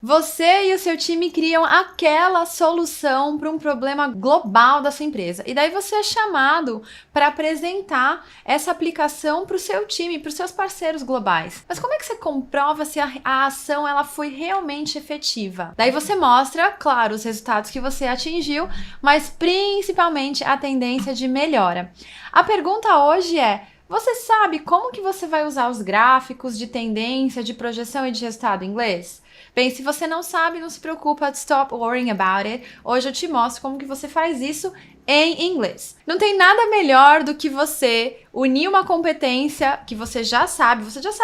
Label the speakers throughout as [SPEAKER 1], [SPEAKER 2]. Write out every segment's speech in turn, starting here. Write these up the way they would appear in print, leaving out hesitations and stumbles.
[SPEAKER 1] Você e o seu time criam aquela solução para um problema global da sua empresa. E daí você é chamado para apresentar essa aplicação para o seu time, para os seus parceiros globais. Mas como é que você comprova se a ação ela foi realmente efetiva? Daí você mostra, claro, os resultados que você atingiu, mas principalmente a tendência de melhora. A pergunta hoje é: você sabe como que você vai usar os gráficos de tendência, de projeção e de resultado em inglês? Bem, se você não sabe, não se preocupa, stop worrying about it. Hoje eu te mostro como que você faz isso em inglês. Não tem nada melhor do que você unir uma competência que você já sabe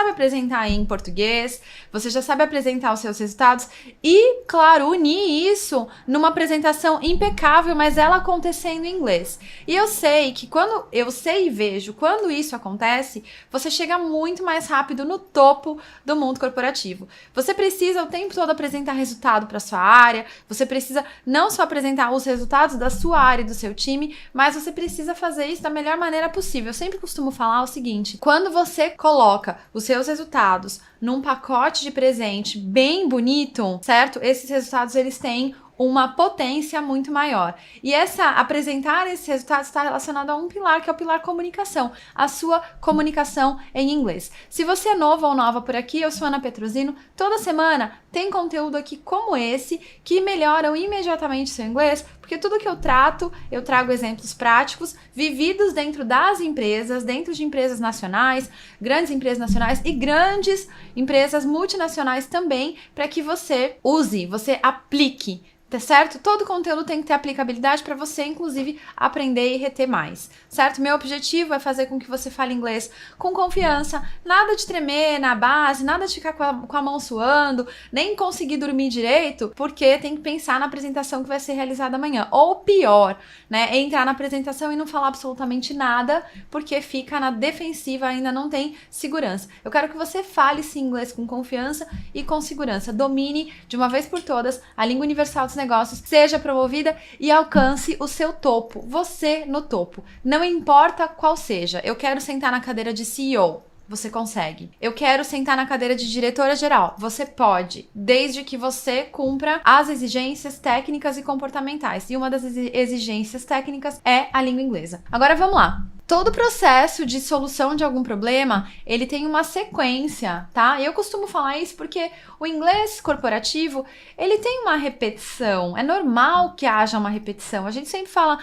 [SPEAKER 1] apresentar em português, você já sabe apresentar os seus resultados e, claro, unir isso numa apresentação impecável, mas ela acontecendo em inglês. E eu sei que quando eu sei e vejo quando isso acontece, você chega muito mais rápido no topo do mundo corporativo. Você precisa o tempo todo apresentar resultado para sua área, você precisa não só apresentar os resultados da sua área e do seu time, mas você precisa fazer isso da melhor maneira possível. Eu sempre costumo falar o seguinte: quando você coloca os seus resultados num pacote de presente bem bonito, certo? Esses resultados eles têm uma potência muito maior. E apresentar esses resultados está relacionado a um pilar, que é o pilar comunicação, a sua comunicação em inglês. Se você é novo ou nova por aqui, eu sou Ana Petrosino. Toda semana tem conteúdo aqui como esse, que melhoram imediatamente seu inglês, porque tudo que eu trago exemplos práticos, vividos dentro das empresas, dentro de empresas nacionais, grandes empresas nacionais e grandes empresas multinacionais também, para que você use, você aplique. Tá certo? Todo conteúdo tem que ter aplicabilidade para você, inclusive, aprender e reter mais, certo? Meu objetivo é fazer com que você fale inglês com confiança, nada de tremer na base, nada de ficar com a mão suando, nem conseguir dormir direito, porque tem que pensar na apresentação que vai ser realizada amanhã. Ou pior, né? É entrar na apresentação e não falar absolutamente nada, porque fica na defensiva, ainda não tem segurança. Eu quero que você fale esse inglês com confiança e com segurança. Domine, de uma vez por todas, a língua universal dos negócios, seja promovida e alcance o seu topo, você no topo. Não importa qual seja. Eu quero sentar na cadeira de CEO. Você consegue. Eu quero sentar na cadeira de diretora geral. Você pode, desde que você cumpra as exigências técnicas e comportamentais. E uma das exigências técnicas é a língua inglesa. Agora vamos lá. Todo processo de solução de algum problema, ele tem uma sequência, tá? Eu costumo falar isso porque o inglês corporativo, ele tem uma repetição. É normal que haja uma repetição. A gente sempre fala,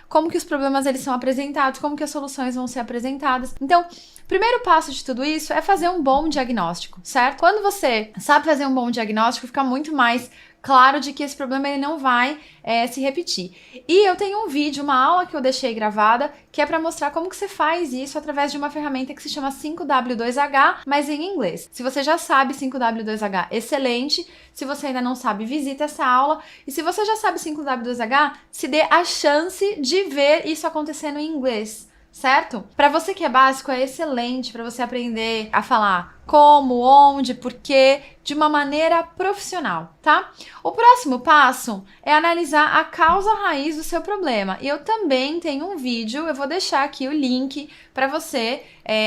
[SPEAKER 1] como que os problemas eles são apresentados, como que as soluções vão ser apresentadas. Então, o primeiro passo de tudo isso é fazer um bom diagnóstico, certo? Quando você sabe fazer um bom diagnóstico, fica muito mais claro de que esse problema ele não vai se repetir. E eu tenho um vídeo, uma aula que eu deixei gravada, que é para mostrar como que você faz isso através de uma ferramenta que se chama 5W2H, mas em inglês. Se você já sabe 5W2H, excelente. Se você ainda não sabe, visita essa aula. E se você já sabe 5W2H, se dê a chance de ver isso acontecendo em inglês, certo? Para você que é básico, é excelente para você aprender a falar como, onde, porquê, de uma maneira profissional, tá? O próximo passo é analisar a causa raiz do seu problema. E eu também tenho um vídeo, eu vou deixar aqui o link para você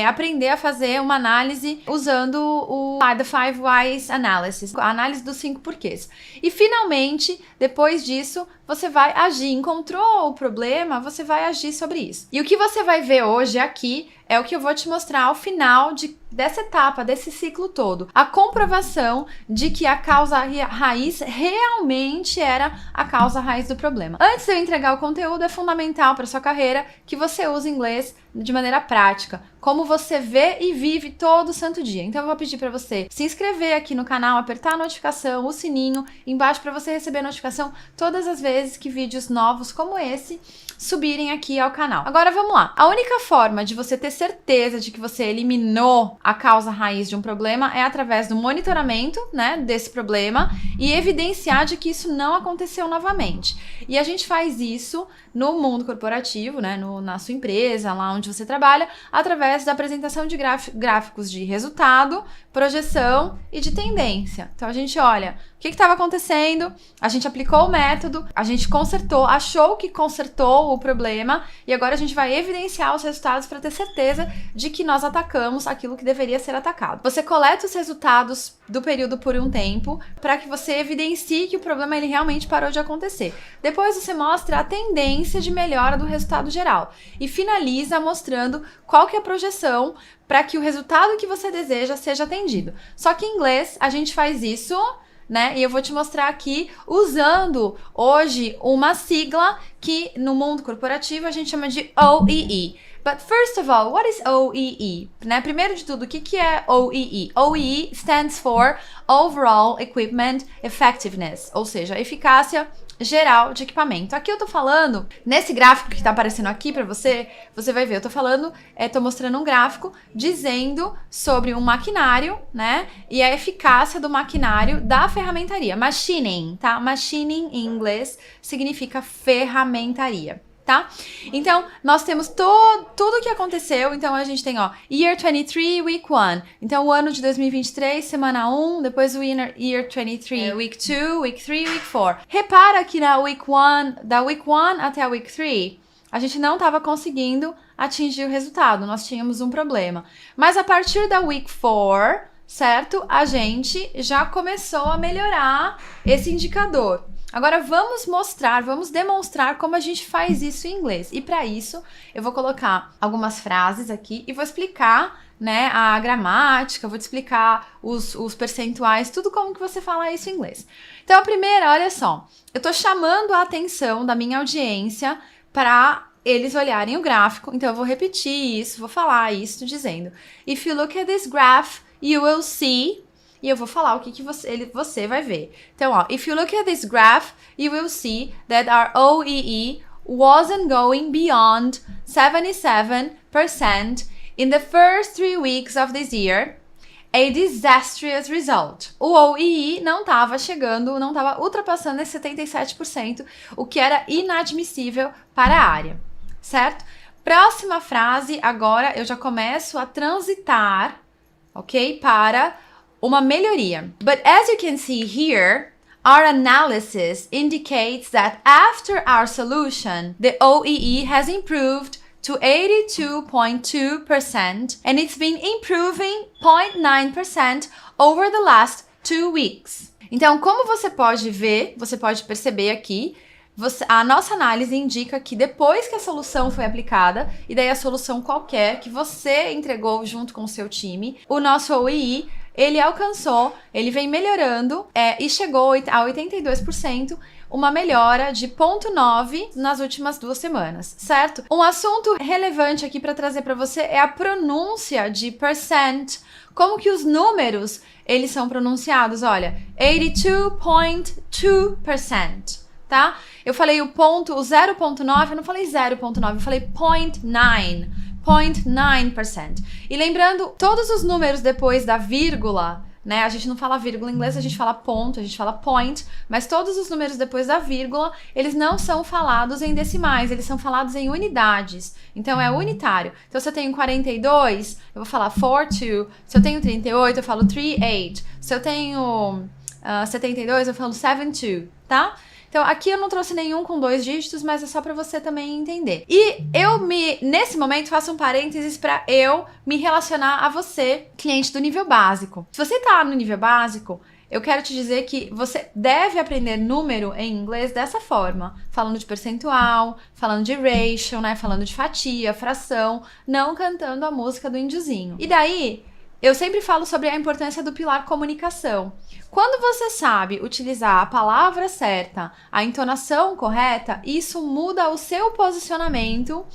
[SPEAKER 1] aprender a fazer uma análise usando o The 5 Whys Analysis, a análise dos 5 porquês. E finalmente, depois disso, você vai agir. Encontrou o problema, você vai agir sobre isso. E o que você vai ver hoje aqui é o que eu vou te mostrar ao final dessa etapa, desse ciclo todo. A comprovação de que a causa raiz realmente era a causa raiz do problema. Antes de eu entregar o conteúdo, é fundamental para sua carreira que você use inglês de maneira prática, como você vê e vive todo santo dia. Então eu vou pedir para você se inscrever aqui no canal, apertar a notificação, o sininho embaixo para você receber a notificação todas as vezes que vídeos novos como esse subirem aqui ao canal. Agora vamos lá. A única forma de você ter certeza de que você eliminou a causa raiz de um problema é através do monitoramento, né, desse problema e evidenciar de que isso não aconteceu novamente. E a gente faz isso no mundo corporativo, né, na sua empresa, lá onde você trabalha, através através da apresentação de gráficos de resultado, projeção e de tendência. Então, a gente olha o que estava acontecendo, a gente aplicou o método, a gente consertou, achou que consertou o problema e agora a gente vai evidenciar os resultados para ter certeza de que nós atacamos aquilo que deveria ser atacado. Você coleta os resultados do período por um tempo para que você evidencie que o problema ele realmente parou de acontecer. Depois você mostra a tendência de melhora do resultado geral e finaliza mostrando qual que é a projeção para que o resultado que você deseja seja atendido. Só que em inglês a gente faz isso, né? E eu vou te mostrar aqui usando hoje uma sigla que no mundo corporativo a gente chama de OEE. But first of all, what is OEE? Né? Primeiro de tudo, o que é OEE? OEE stands for Overall Equipment Effectiveness, ou seja, eficácia geral de equipamento. Aqui eu tô falando, nesse gráfico que tá aparecendo aqui pra você, você vai ver, eu tô falando, tô mostrando um gráfico dizendo sobre um maquinário, né? E a eficácia do maquinário da ferramentaria. Machining, tá? Machining em inglês significa ferramentaria. Tá? Então, nós temos tudo o que aconteceu. Então, a gente tem, ó, Year 23, Week 1. Então, o ano de 2023, semana 1. Depois, o Year 23, Week 2, Week 3, Week 4. Repara que na Week 1, da Week 1 até a Week 3, a gente não estava conseguindo atingir o resultado. Nós tínhamos um problema. Mas, a partir da Week 4, certo? A gente já começou a melhorar esse indicador. Agora vamos demonstrar como a gente faz isso em inglês. E para isso, eu vou colocar algumas frases aqui e vou explicar, né, a gramática, vou te explicar os percentuais, tudo como que você fala isso em inglês. Então, a primeira, olha só, eu tô chamando a atenção da minha audiência para eles olharem o gráfico. Então, eu vou repetir isso, vou falar isso dizendo: If you look at this graph, you will see... E eu vou falar o que você vai ver. Então, ó, if you look at this graph, you will see that our OEE wasn't going beyond 77% in the first 3 weeks of this year. A disastrous result. O OEE não estava chegando, não estava ultrapassando esse 77%, o que era inadmissível para a área, certo? Próxima frase, agora eu já começo a transitar, ok? Para uma melhoria. But as you can see here, our analysis indicates that after our solution, the OEE has improved to 82.2% and it's been improving 0.9% over the last 2 weeks. Então, como você pode ver, você pode perceber aqui, a nossa análise indica que depois que a solução foi aplicada, e daí a solução qualquer que você entregou junto com o seu time, o nosso OEE ele vem melhorando e chegou a 82%, uma melhora de 0,9 nas últimas 2 semanas, certo? Um assunto relevante aqui para trazer para você é a pronúncia de percent. Como que os números, eles são pronunciados? Olha, 82.2%, tá? Eu falei o 0,9, eu não falei 0,9, eu falei 0,9%. 0,9%. E lembrando, todos os números depois da vírgula, né? A gente não fala vírgula em inglês, a gente fala ponto, a gente fala point, mas todos os números depois da vírgula, eles não são falados em decimais, eles são falados em unidades. Então, é unitário. Então, se eu tenho 42, eu vou falar 42. Se eu tenho 38, eu falo 38. Se eu tenho 72, eu falo 72, tá? Então, aqui eu não trouxe nenhum com 2 dígitos, mas é só para você também entender. E nesse momento, faço um parênteses para eu me relacionar a você, cliente do nível básico. Se você tá no nível básico, eu quero te dizer que você deve aprender número em inglês dessa forma, falando de percentual, falando de ratio, né, falando de fatia, fração, não cantando a música do índiozinho. E daí, eu sempre falo sobre a importância do pilar comunicação. Quando você sabe utilizar a palavra certa, a entonação correta, isso muda o seu posicionamento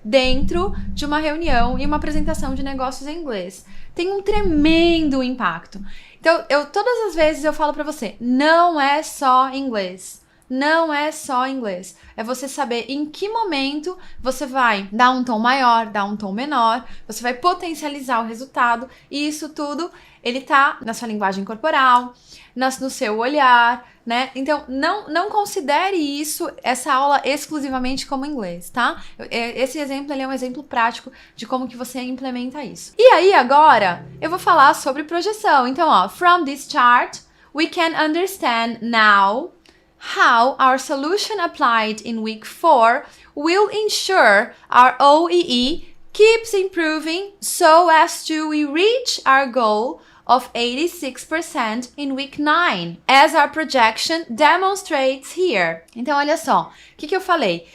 [SPEAKER 1] dentro de uma reunião e uma apresentação de negócios em inglês. Tem um tremendo impacto. Então, todas as vezes eu falo pra você, não é só inglês. não é só inglês. É você saber em que momento você vai dar um tom maior, dar um tom menor, você vai potencializar o resultado, e isso tudo, ele tá na sua linguagem corporal, no seu olhar, né? Então, não considere essa aula exclusivamente como inglês, tá? Esse exemplo, ele é um exemplo prático de como que você implementa isso. E aí, agora, eu vou falar sobre projeção. Então, ó, from this chart, we can understand now how our solution applied in week 4 will ensure our OEE keeps improving so as to we reach our goal of 86% in week 9, as our projection demonstrates here. Então, olha só, o que eu falei?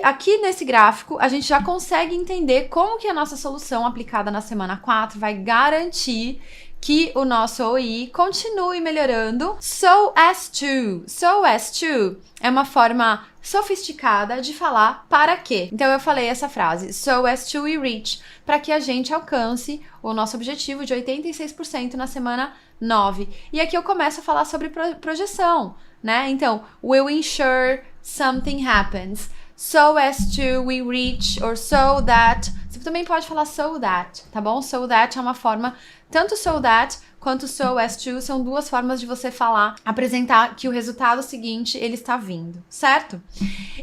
[SPEAKER 1] Aqui nesse gráfico, a gente já consegue entender como que a nossa solução aplicada na semana 4 vai garantir que o nosso OI continue melhorando so as to. So as to é uma forma sofisticada de falar para quê. Então eu falei essa frase, so as to we reach, para que a gente alcance o nosso objetivo de 86% na semana 9. E aqui eu começo a falar sobre projeção, né? Então, will ensure something happens. So as to we reach, or so that. Você também pode falar so that, tá bom? So that é uma forma, tanto so that quanto so as to são duas formas de você falar, apresentar que o resultado seguinte, ele está vindo, certo?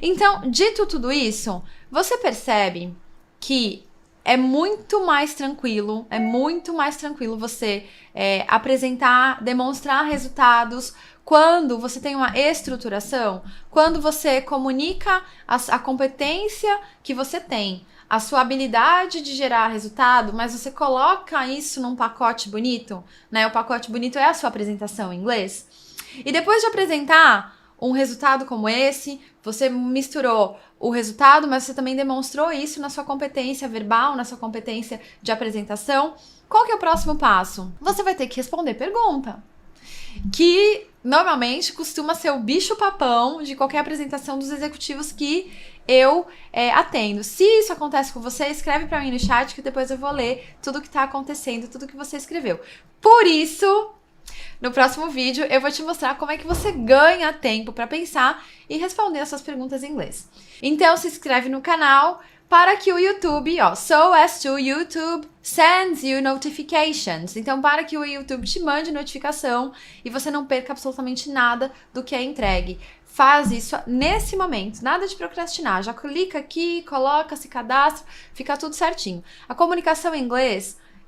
[SPEAKER 1] Então, dito tudo isso, você percebe que é muito mais tranquilo você apresentar, demonstrar resultados quando você tem uma estruturação, quando você comunica a competência que você tem, a sua habilidade de gerar resultado, mas você coloca isso num pacote bonito, né? O pacote bonito é a sua apresentação em inglês. E depois de apresentar um resultado como esse, você misturou o resultado, mas você também demonstrou isso na sua competência verbal, na sua competência de apresentação. Qual que é o próximo passo? Você vai ter que responder pergunta, que normalmente costuma ser o bicho-papão de qualquer apresentação dos executivos que eu atendo. Se isso acontece com você, escreve para mim no chat que depois eu vou ler tudo que tá acontecendo, tudo que você escreveu. Por isso, no próximo vídeo eu vou te mostrar como é que você ganha tempo para pensar e responder essas perguntas em inglês. Então se inscreve no canal para que o YouTube, so as to YouTube sends you notifications. Então, para que o YouTube te mande notificação e você não perca absolutamente nada do que é entregue. Faz isso nesse momento, nada de procrastinar. Já clica aqui, coloca, se cadastra, fica tudo certinho. A comunicação em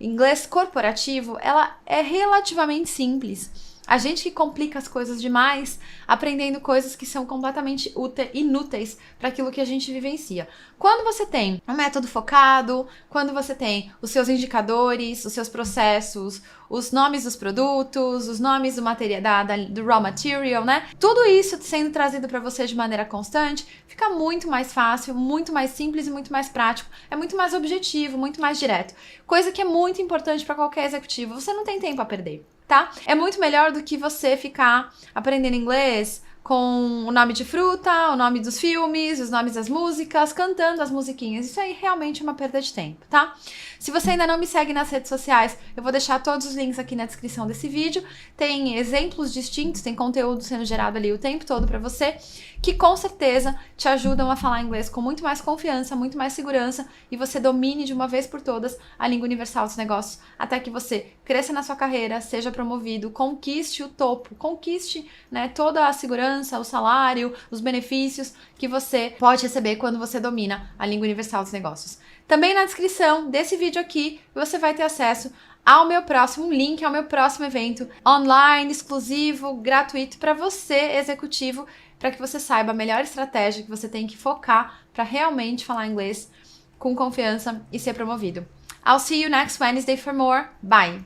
[SPEAKER 1] inglês corporativo, ela é relativamente simples. A gente que complica as coisas demais, aprendendo coisas que são completamente inúteis para aquilo que a gente vivencia. Quando você tem um método focado, quando você tem os seus indicadores, os seus processos, os nomes dos produtos, os nomes do do raw material, né? Tudo isso sendo trazido para você de maneira constante, fica muito mais fácil, muito mais simples e muito mais prático. É muito mais objetivo, muito mais direto. Coisa que é muito importante para qualquer executivo. Você não tem tempo a perder, tá? É muito melhor do que você ficar aprendendo inglês com o nome de fruta, o nome dos filmes, os nomes das músicas, cantando as musiquinhas. Isso aí realmente é uma perda de tempo, tá? Se você ainda não me segue nas redes sociais, eu vou deixar todos os links aqui na descrição desse vídeo. Tem exemplos distintos, tem conteúdo sendo gerado ali o tempo todo pra você, que com certeza te ajudam a falar inglês com muito mais confiança, muito mais segurança, e você domine de uma vez por todas a língua universal dos negócios, até que você cresça na sua carreira, seja promovido, conquiste o topo, conquiste, né, toda a segurança, o salário, os benefícios que você pode receber quando você domina a língua universal dos negócios. Também na descrição desse vídeo aqui, você vai ter acesso ao meu próximo link, ao meu próximo evento online, exclusivo, gratuito para você, executivo, para que você saiba a melhor estratégia que você tem que focar para realmente falar inglês com confiança e ser promovido. I'll see you next Wednesday for more. Bye!